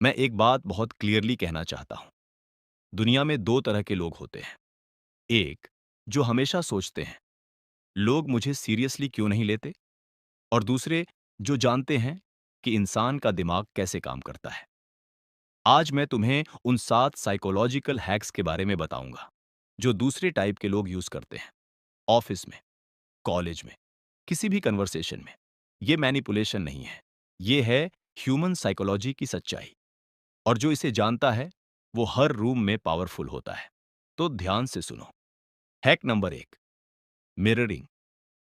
मैं एक बात बहुत क्लियरली कहना चाहता हूं। दुनिया में दो तरह के लोग होते हैं। एक, जो हमेशा सोचते हैं, लोग मुझे सीरियसली क्यों नहीं लेते? और दूसरे, जो जानते हैं कि इंसान का दिमाग कैसे काम करता है। आज मैं तुम्हें उन 7 साइकोलॉजिकल हैक्स के बारे में बताऊंगा, जो दूसरे टाइप के लोग यूज करते हैं। ऑफिस में, कॉलेज में, किसी भी कन्वर्सेशन में। ये मैनिपुलेशन नहीं है। ये है ह्यूमन साइकोलॉजी की सच्चाई। और जो इसे जानता है, वो हर रूम में पावरफुल होता है। तो ध्यान से सुनो। Hack number 1, mirroring.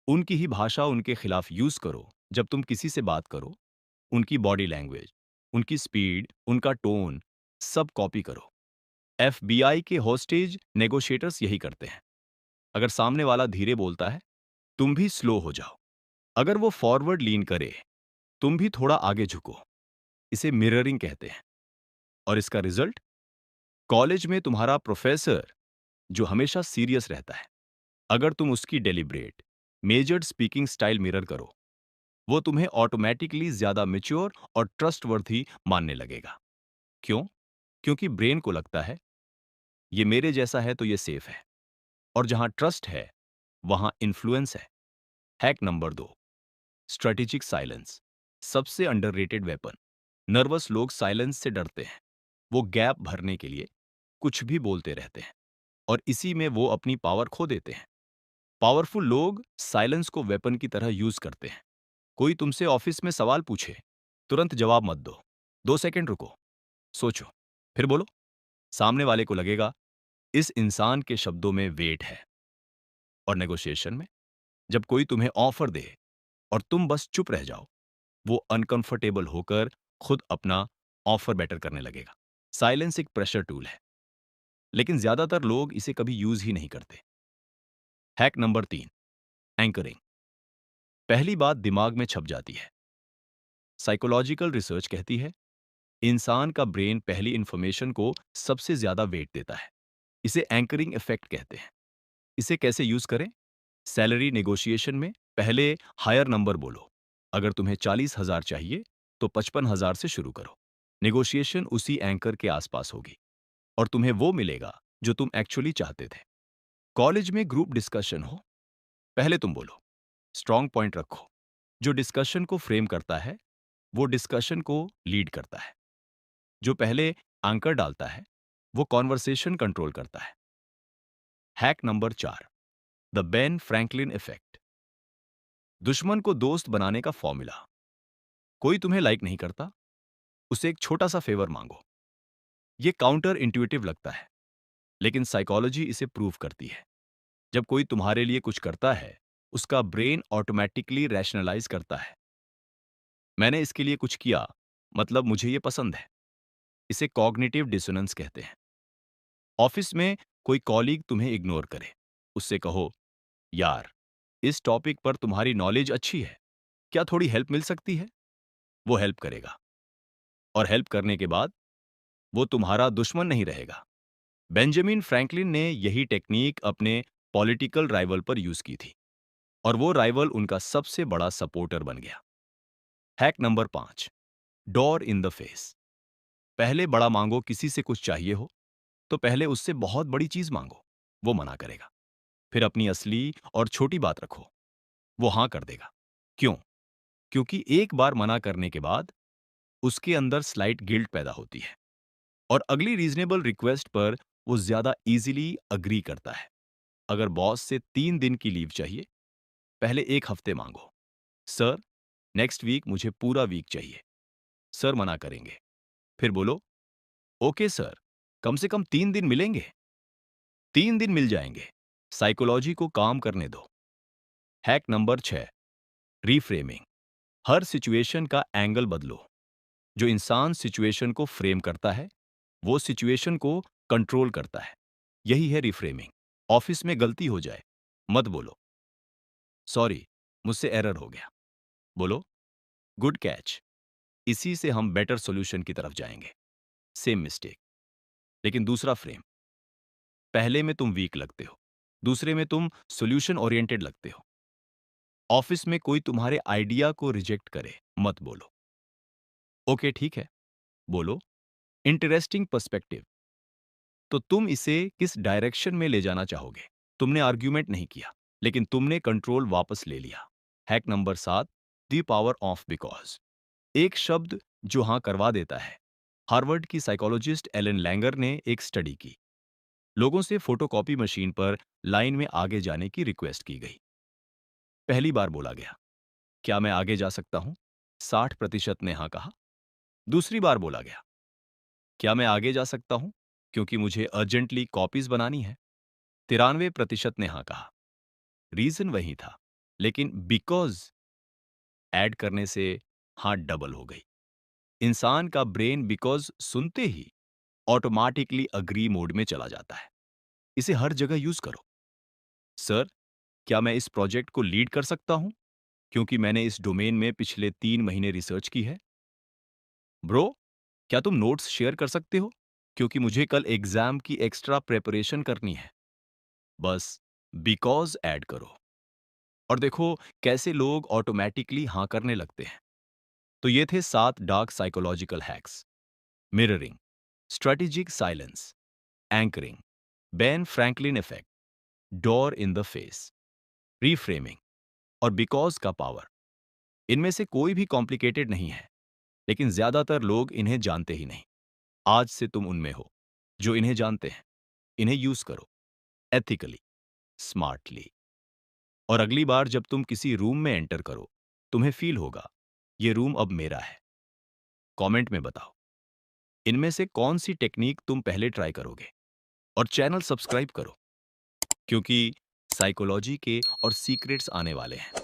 उनकी ही भाषा उनके खिलाफ यूज करो। जब तुम किसी से बात करो, उनकी बॉडी लैंग्वेज, उनकी स्पीड, उनका टोन, सब कॉपी करो। एफबीआई के होस्टेज नेगोशिएटर्स यही करते हैं। अगर सामने वाला धीरे बोलता है, तुम भी स्लो हो जाओ। अगर वो फॉरवर्ड लीन करे, तुम भी थोड़ा आगे झुको। इसे मिररिंग कहते हैं। और इसका रिजल्ट, कॉलेज में तुम्हारा प्रोफेसर जो हमेशा सीरियस रहता है, अगर तुम उसकी deliberate, measured speaking style mirror करो, वो तुम्हें ऑटोमेटिकली ज्यादा मैच्योर और ट्रस्टवर्थी मानने लगेगा। क्यों? क्योंकि ब्रेन को लगता है, ये मेरे जैसा है तो ये सेफ है। और जहां ट्रस्ट है, वहां इन्फ्लुएंस है। Hack number 2, strategic silence. सबसे अंडररेटेड वेपन। नर्वस लोग साइलेंस से डरते हैं। वो गैप भरने के लिए कुछ भी बोलते रहते हैं, और इसी में वो अपनी पावर खो देते हैं। पावरफुल लोग साइलेंस को वेपन की तरह यूज करते हैं। कोई तुमसे ऑफिस में सवाल पूछे, तुरंत जवाब मत दो। 2 सेकंड रुको, सोचो, फिर बोलो। सामने वाले को लगेगा, इस इंसान के शब्दों में वेट है। और नेगोशिएशन में, जब कोई तुम्हें ऑफर दे और तुम बस चुप रह जाओ, वो अनकंफर्टेबल होकर खुद अपना ऑफर बेटर करने लगेगा। साइलेंस एक प्रेशर टूल है, लेकिन ज्यादातर लोग इसे कभी यूज ही नहीं करते। Hack number 3, anchoring. पहली बात दिमाग में छप जाती है। साइकोलॉजिकल रिसर्च कहती है, इंसान का ब्रेन पहली इंफॉर्मेशन को सबसे ज्यादा वेट देता है। इसे एंकरिंग इफेक्ट कहते हैं। इसे कैसे यूज करें? सैलरी नेगोशिएशन में पहले हायर नंबर बोलो। अगर तुम्हें 40,000 चाहिए, तो 55,000 से शुरू करो। नेगोशिएशन उसी एंकर के आसपास होगी, और तुम्हें वो मिलेगा जो तुम एक्चुअली चाहते थे। कॉलेज में ग्रुप डिस्कशन हो, पहले तुम बोलो, स्ट्रॉन्ग पॉइंट रखो। जो डिस्कशन को फ्रेम करता है, वो डिस्कशन को लीड करता है। जो पहले एंकर डालता है, वो कॉन्वर्सेशन कंट्रोल करता है। Hack number 4, the Ben Franklin effect. दुश्मन को दोस्त बनाने का फॉर्मूला। कोई तुम्हें लाइक नहीं करता, उसे एक छोटा सा फेवर मांगो। ये काउंटर इंट्यूटिव लगता है, लेकिन साइकोलॉजी इसे प्रूव करती है। जब कोई तुम्हारे लिए कुछ करता है, उसका ब्रेन ऑटोमेटिकली रैशनलाइज करता है, मैंने इसके लिए कुछ किया, मतलब मुझे ये पसंद है। इसे कॉग्निटिव डिसोनेंस कहते हैं। ऑफिस में कोई कॉलीग तुम्हें इग्नोर करे, उससे कहो, यार, इस टॉपिक पर तुम्हारी नॉलेज अच्छी है, क्या थोड़ी हेल्प मिल सकती है? वो हेल्प करेगा, और हेल्प करने के बाद वो तुम्हारा दुश्मन नहीं रहेगा। बेंजामिन फ्रैंकलिन ने यही टेक्निक अपने पॉलिटिकल राइवल पर यूज की थी, और वो राइवल उनका सबसे बड़ा सपोर्टर बन गया। Hack number 5, door in the face. पहले बड़ा मांगो। किसी से कुछ चाहिए हो, तो पहले उससे बहुत बड़ी चीज मांगो, वो मना करेगा। फिर अपनी असली और छोटी बात रखो, वो हां कर देगा। क्यों? क्योंकि एक बार मना करने के बाद उसके अंदर स्लाइट गिल्ट पैदा होती है, और अगली रीजनेबल रिक्वेस्ट पर वो ज्यादा इजीली अग्री करता है। अगर बॉस से 3 दिन की लीव चाहिए, पहले एक हफ्ते मांगो। सर, नेक्स्ट वीक मुझे पूरा वीक चाहिए। सर मना करेंगे। फिर बोलो, ओके सर, कम से कम 3 दिन मिलेंगे। 3 दिन मिल जाएंगे। साइकोलॉजी को काम करने दो। हैक नंबर 6, रीफ्रेमिंग। हर सिचुएशन का एंगल बदलो। जो इंसान सिचुएशन को फ्रेम करता है, वो सिचुएशन को कंट्रोल करता है। यही है रिफ्रेमिंग। ऑफिस में गलती हो जाए, मत बोलो, सॉरी, मुझसे एरर हो गया। बोलो, गुड कैच। इसी से हम बेटर सॉल्यूशन की तरफ जाएंगे। सेम मिस्टेक, लेकिन दूसरा फ्रेम। पहले में तुम वीक लगते हो, दूसरे में तुम सॉल्यूशन ओरिएंटेड लगते हो। ऑफिस में कोई तुम्हारे आइडिया को रिजेक्ट करे, मत बोलो, ओके ठीक है। बोलो, इंटरेस्टिंग पर्सपेक्टिव। तो तुम इसे किस डायरेक्शन में ले जाना चाहोगे? तुमने आर्ग्यूमेंट नहीं किया, लेकिन तुमने कंट्रोल वापस ले लिया। Hack number 7, the power of because. एक शब्द जो हाँ करवा देता है। हार्वर्ड की साइकोलॉजिस्ट एलन लैंगर ने एक स्टडी की। लोगों से फोटोकॉपी मशीन पर लाइन में आगे जाने की रिक्वेस्ट की गई। पहली बार बोला गया, क्या मैं आगे जा सकता हूं? 60% ने हाँ कहा। दूसरी बार बोला गया, क्या मैं आगे जा सकता हूं क्योंकि मुझे अर्जेंटली कॉपीज बनानी है? 93% ने हाँ कहा। रीजन वही था, लेकिन बिकॉज ऐड करने से हाँ डबल हो गई। इंसान का ब्रेन बिकॉज सुनते ही ऑटोमेटिकली अग्री मोड में चला जाता है। इसे हर जगह यूज करो। सर, क्या मैं इस प्रोजेक्ट को लीड कर सकता हूं क्योंकि मैंने इस डोमेन में पिछले 3 महीने रिसर्च की है? ब्रो, क्या तुम नोट्स शेयर कर सकते हो क्योंकि मुझे कल एग्जाम की एक्स्ट्रा प्रिपरेशन करनी है? बस बिकॉज ऐड करो और देखो कैसे लोग ऑटोमेटिकली हाँ करने लगते हैं। तो ये थे 7 dark psychological hacks. Mirroring, strategic silence, anchoring, Ben Franklin effect, door in the face, reframing और बिकॉज का पावर। इनमें से कोई भी कॉम्प्लिकेटेड नहीं है, लेकिन ज्यादातर लोग इन्हें जानते ही नहीं। आज से तुम उनमें हो जो इन्हें जानते हैं। इन्हें यूज करो, एथिकली, स्मार्टली। और अगली बार जब तुम किसी रूम में एंटर करो, तुम्हें फील होगा ये रूम अब मेरा है। कमेंट में बताओ इनमें से कौन सी टेक्निक तुम पहले ट्राई करोगे। और चैनल सब्सक्राइब करो क्योंकि साइकोलॉजी के और सीक्रेट्स आने वाले हैं।